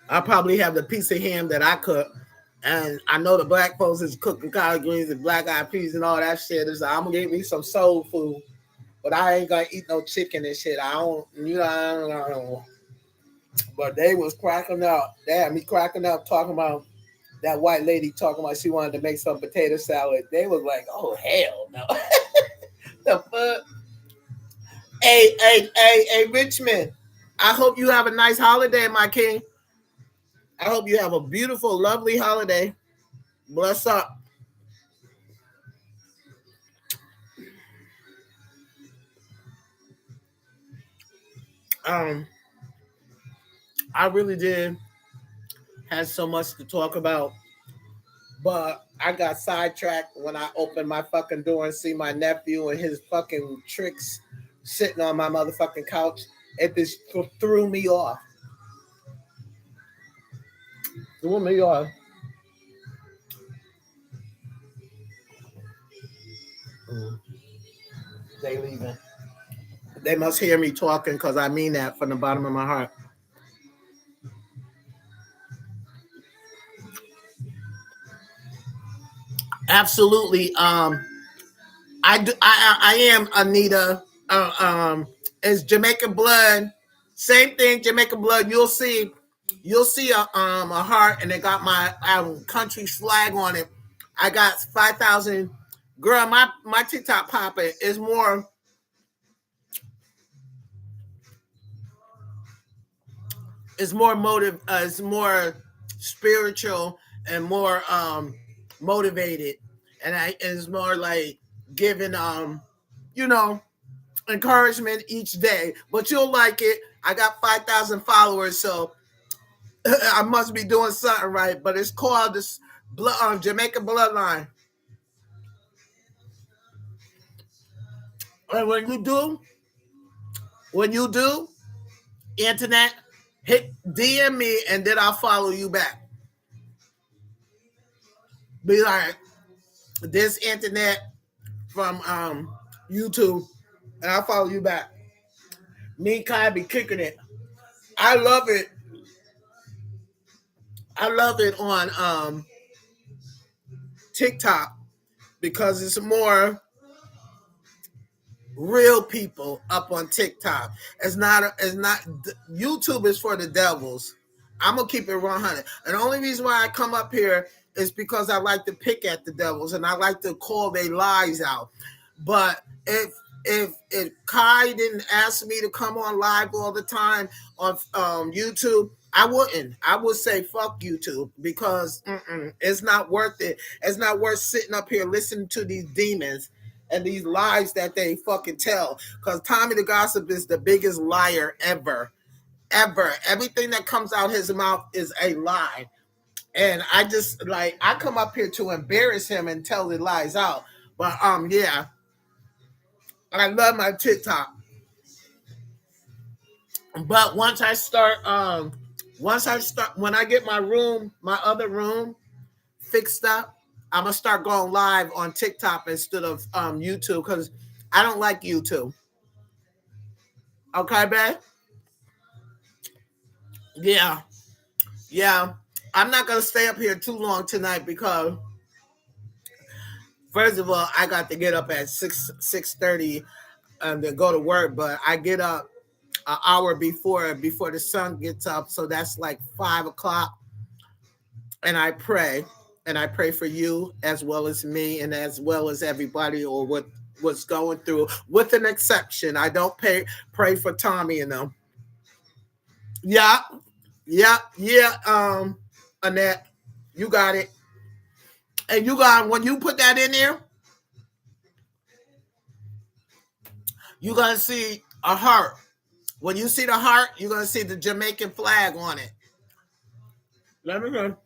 I probably have the piece of ham that I cook. And I know the black folks is cooking collard greens and black eyed peas and all that shit. So I'm gonna get me some soul food, but I ain't gonna eat no chicken and shit. I don't, you know, I don't know. But they was cracking up. They had me cracking up talking about that white lady talking about she wanted to make some potato salad. They was like, oh hell no. The fuck? Hey, Richmond. I hope you have a nice holiday, my king. I hope you have a beautiful, lovely holiday. Bless up. Um, I really did had so much to talk about, but I got sidetracked when I opened my fucking door and see my nephew and his fucking tricks sitting on my motherfucking couch. It just threw me off. The woman you are. They leaving. They must hear me talking because I mean that from the bottom of my heart. Absolutely. I do. I am Anita. It's Jamaican-Blood. Same thing. Jamaican-Blood. You'll see a heart, and it got my country flag on it. I got 5,000. Girl, my TikTok popping is more. It's more motive. It's more spiritual and more motivated, and it's more like giving you know encouragement each day. But you'll like it. I got 5,000 followers, so I must be doing something right. But it's called this Jamaican Bloodline. And when you do, internet, hit DM me and then I'll follow you back. Be like, this internet from YouTube, and I'll follow you back. Me and Kai be kicking it. I love it. I love it on TikTok because it's more real people up on TikTok. It's not YouTube is for the devils. I'm gonna keep it 100. And the only reason why I come up here is because I like to pick at the devils and I like to call their lies out. But if Kai didn't ask me to come on live all the time on YouTube, I wouldn't. I would say fuck YouTube because it's not worth it. It's not worth sitting up here listening to these demons and these lies that they fucking tell. Because Tommy the Gossip is the biggest liar ever. Ever. Everything that comes out his mouth is a lie. And I just I come up here to embarrass him and tell the lies out. But yeah. I love my TikTok. But once I start when I get my other room fixed up, I'm gonna start going live on TikTok instead of YouTube because I don't like YouTube. Okay, babe? Yeah. Yeah. I'm not gonna stay up here too long tonight because first of all, I got to get up at 6:30 to go to work, but I get up an hour before the sun gets up, so that's like 5 o'clock, and I pray. And I pray for you as well as me and as well as everybody or what's going through, with an exception. I don't pray for Tommy and them. Yeah, yeah. Annette, you got it. And you got when you put that in there, you're gonna see a heart. When you see the heart, you're gonna see the Jamaican flag on it. Let me know.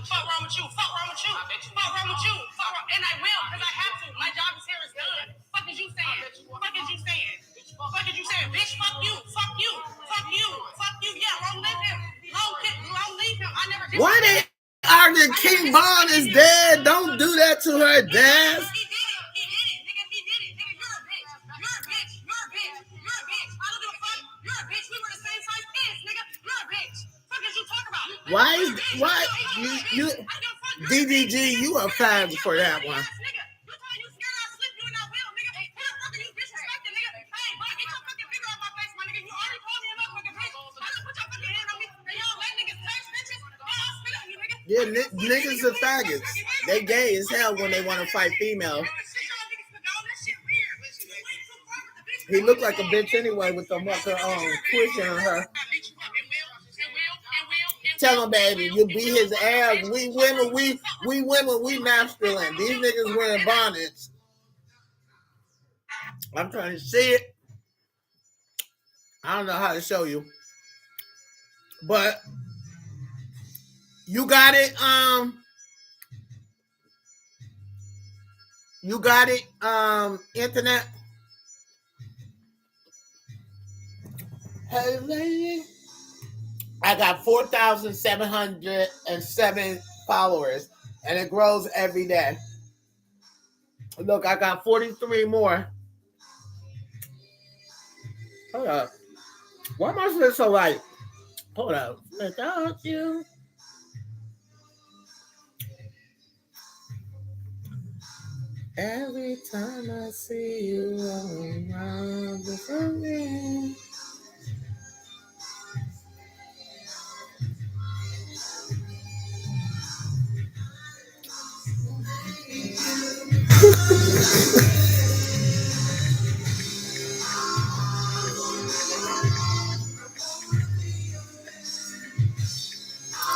Fuck wrong with you? Fuck wrong with you? Fuck wrong with you? And I will, because I have to. My job is here is done. Fuck is you saying? Fuck is you saying? Fuck is you saying? Bitch, fuck you. Fuck you. Fuck you. Fuck you. Yeah, long live him. Long leave him. I never did. Why they arguing King Von is dead? Don't do that to her, Dad. He did it. Nigga, he did it. Nigga, you're a bitch. You're a bitch. You're a bitch. You're a bitch. I don't give a fuck. You're a bitch. We were the same size kids, nigga. You're a bitch. Fuck is you talk about? Why you DDG, you a fag for that one. Yeah, niggas are faggots. They gay as hell when they want to fight females. He looked like a bitch anyway with the mucker twitching on her. Tell him, baby, you beat his ass. We women, we masculine. These niggas wearing bonnets. I'm trying to see it. I don't know how to show you, but you got it. You got it. Internet. Hey, lady. I got 4,707 followers, and it grows every day. Look, I got 43 more. Hold up. Why am I feeling so light? Hold up. Without you. Every time I see you around the me.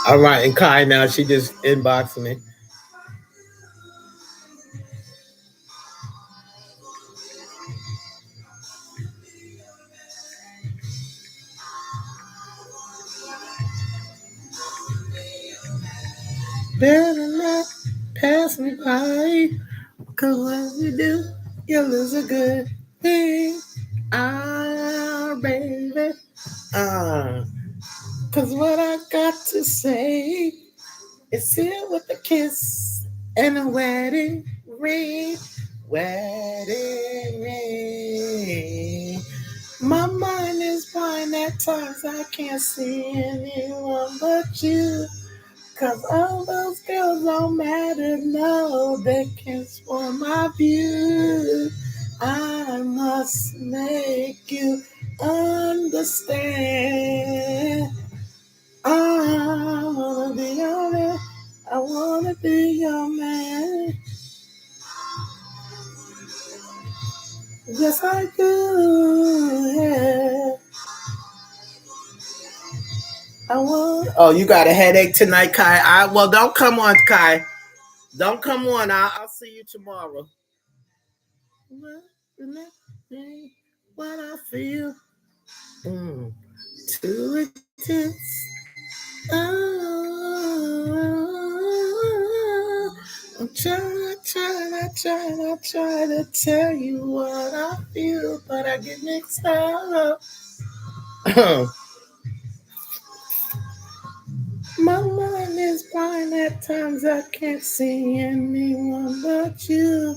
All right, and Kai now, she just inboxed me. Better not pass me by, cause when you do, you lose a good thing. Ah, baby. Cause what I got to say is here with a kiss and a wedding ring. Wedding ring. My mind is blind at times. I can't see anyone but you. Cause all those girls don't matter. No, they can't spoil my view. I must make you understand. I wanna be your man. I wanna be your man. Yes, I do. Yeah. I want. Oh, you got a headache tonight, Kai? Well, don't come on, Kai. Don't come on. I'll see you tomorrow. What I feel. Too intense. Oh, I'm trying to tell you what I feel, but I get mixed up. My mind is blind at times. I can't see anyone but you.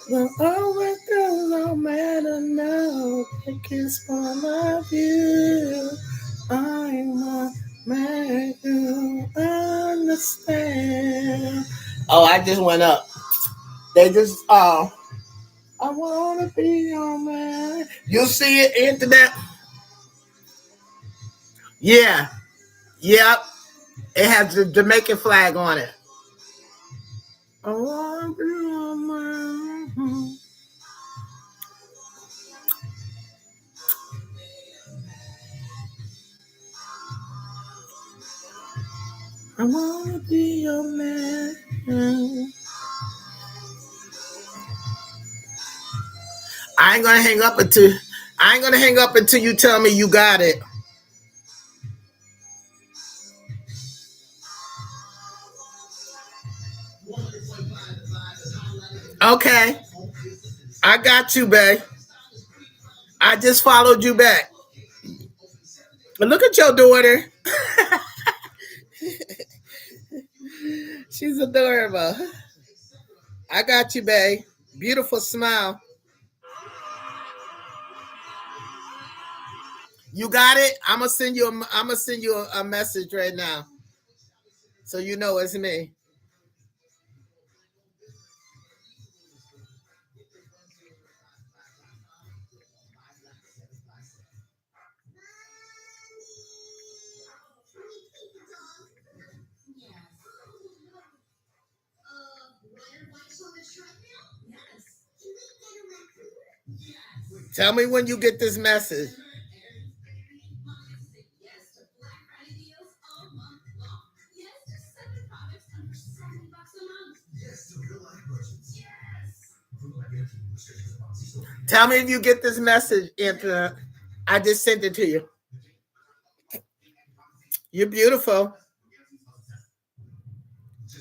But all the girls don't matter now. They can spoil my view. I must make you understand. Oh, I just went up. They just I wanna be your man. You see it, internet? Yeah. Yep. It has the Jamaican flag on it. I wanna be your man. I wanna be your man. I ain't gonna hang up until you tell me you got it. Okay. I got you, babe. I just followed you back. But look at your daughter. She's adorable. I got you, babe. Beautiful smile. You got it. I'm gonna send you a message right now, so you know it's me. Tell me when you get this message. Tell me if you get this message, Anthony. I just sent it to you. You're beautiful.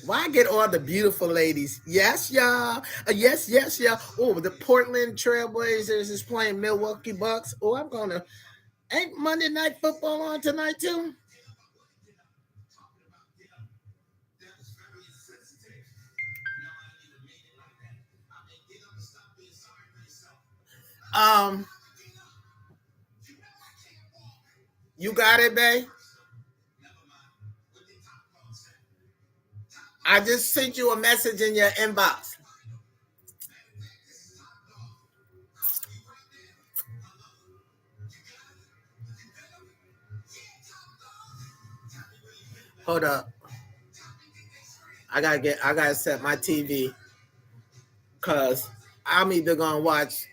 Why get all the beautiful ladies? Yes, y'all. Yes, yes, y'all. Oh, the Portland Trailblazers is playing Milwaukee Bucks. Oh, I'm gonna. Ain't Monday Night Football on tonight too? Um, you got it, babe. I just sent you a message in your inbox. Hold up. I gotta set my TV because I'm either gonna watch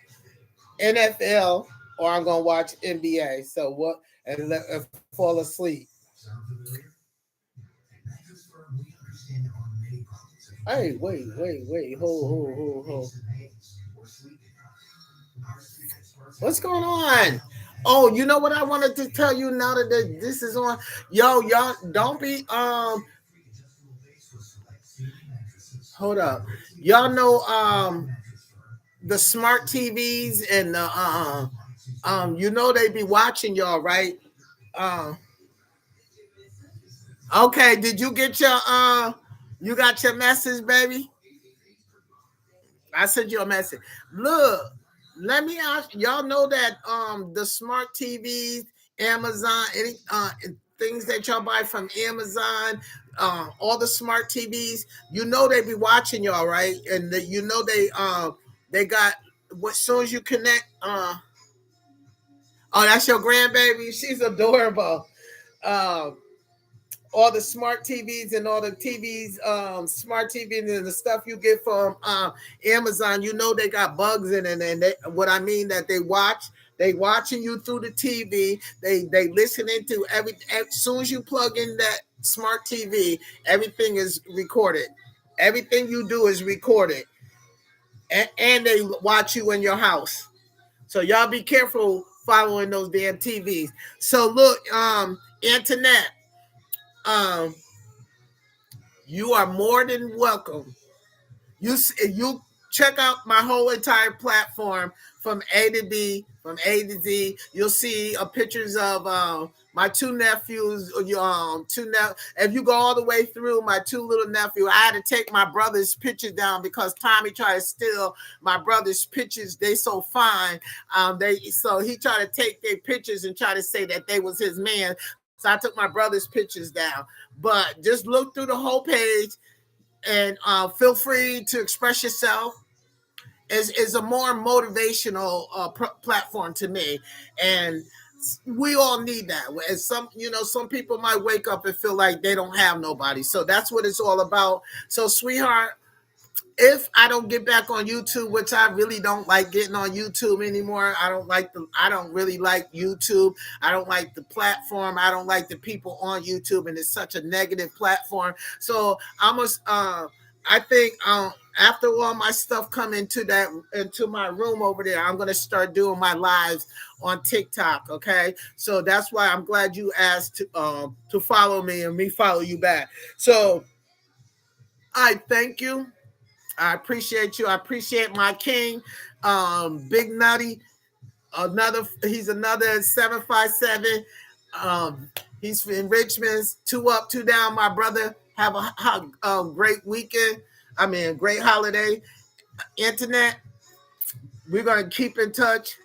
NFL or I'm gonna watch NBA. So what and fall asleep. Hey, wait. Hold. What's going on? Oh, you know what I wanted to tell you now that this is on. Yo, y'all don't be hold up. Y'all know the smart TVs and the you know they be watching y'all, right? Um okay, did you get your you got your message, baby? I sent you a message. Look, let me ask y'all know that the smart TVs, Amazon, any things that y'all buy from Amazon, all the smart TVs, you know they be watching y'all, right? And you know they got as soon as you connect oh, that's your grandbaby. She's adorable. Um all the smart TVs and all the TVs, smart TVs and the stuff you get from Amazon, you know they got bugs in it, and what I mean that they watching you through the TV, they listening to as soon as you plug in that smart TV, everything is recorded. Everything you do is recorded, and they watch you in your house. So y'all be careful following those damn TVs. So look, internet, um, you are more than welcome. You check out my whole entire platform from A to B, from A to Z. You'll see pictures of my two nephews. If you go all the way through my two little nephews, I had to take my brother's picture down because Tommy tried to steal my brother's pictures. They so fine. So he tried to take their pictures and try to say that they was his man. So I took my brother's pictures down. But just look through the whole page and feel free to express yourself. Is a more motivational platform to me, and we all need that. As some people might wake up and feel like they don't have nobody, so that's what it's all about. So, sweetheart, if I don't get back on YouTube, which I really don't like getting on YouTube anymore, I don't really like YouTube. I don't like the platform. I don't like the people on YouTube, and it's such a negative platform. So I think after all my stuff come into my room over there, I'm gonna start doing my lives on TikTok. Okay, so that's why I'm glad you asked to follow me and me follow you back. So I thank you. I appreciate you. I appreciate my king, Big Nutty. He's another 757. He's in Richmond. Two up, two down. My brother, have a great weekend. I mean, great holiday. Internet. We're gonna keep in touch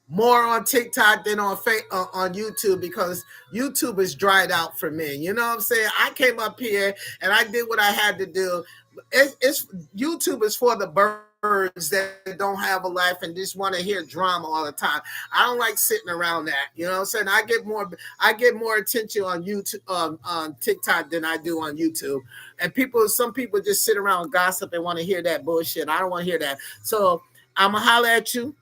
more on TikTok than on YouTube because YouTube is dried out for me. You know what I'm saying? I came up here and I did what I had to do. It's YouTube is for the birds that don't have a life and just want to hear drama all the time. I don't like sitting around that. You know what I'm saying? I get more attention on YouTube on TikTok than I do on YouTube. And some people just sit around and gossip and want to hear that bullshit. I don't want to hear that. So I'm gonna holler at you,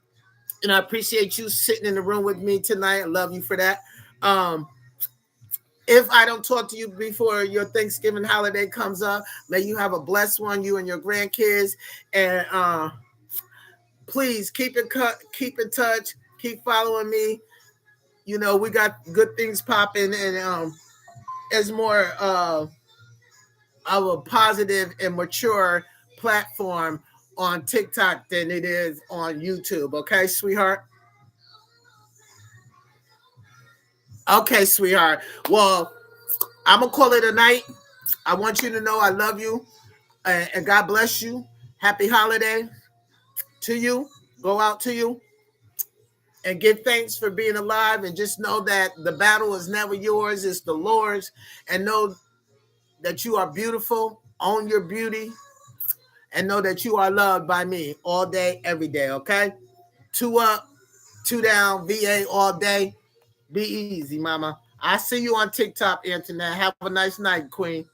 and I appreciate you sitting in the room with me tonight. I love you for that. Um, If I don't talk to you before your Thanksgiving holiday comes up, may you have a blessed one, you and your grandkids. And please keep in touch, keep following me. You know, we got good things popping, and it's more of a positive and mature platform on TikTok than it is on YouTube. Okay, sweetheart? Okay, sweetheart. Well, I'm going to call it a night. I want you to know I love you, and God bless you. Happy holiday to you. Go out to you and give thanks for being alive, and just know that the battle is never yours, it's the Lord's. And know that you are beautiful. Own your beauty, and know that you are loved by me all day, every day. Okay? Two up, two down, VA all day. Be easy, mama. I see you on TikTok, Antoinette. Have a nice night, Queen.